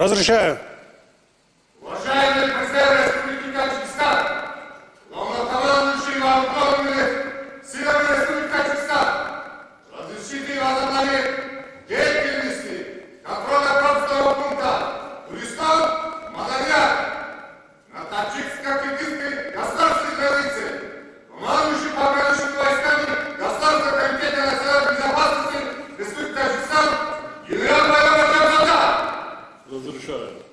Разрешаю. Уважаемый президент Республики Таджикистан, главнокомандующий вооруженными силами Республики Таджикистан, разрешите возобновить деятельности контрольно-пропускного пункта туристов Маданьяр на таджикско-киргизской государственной границе. Командующий пограничными войсками Государственного комитета национальной безопасности Республики Таджикистан генерал-майор Разрешаю.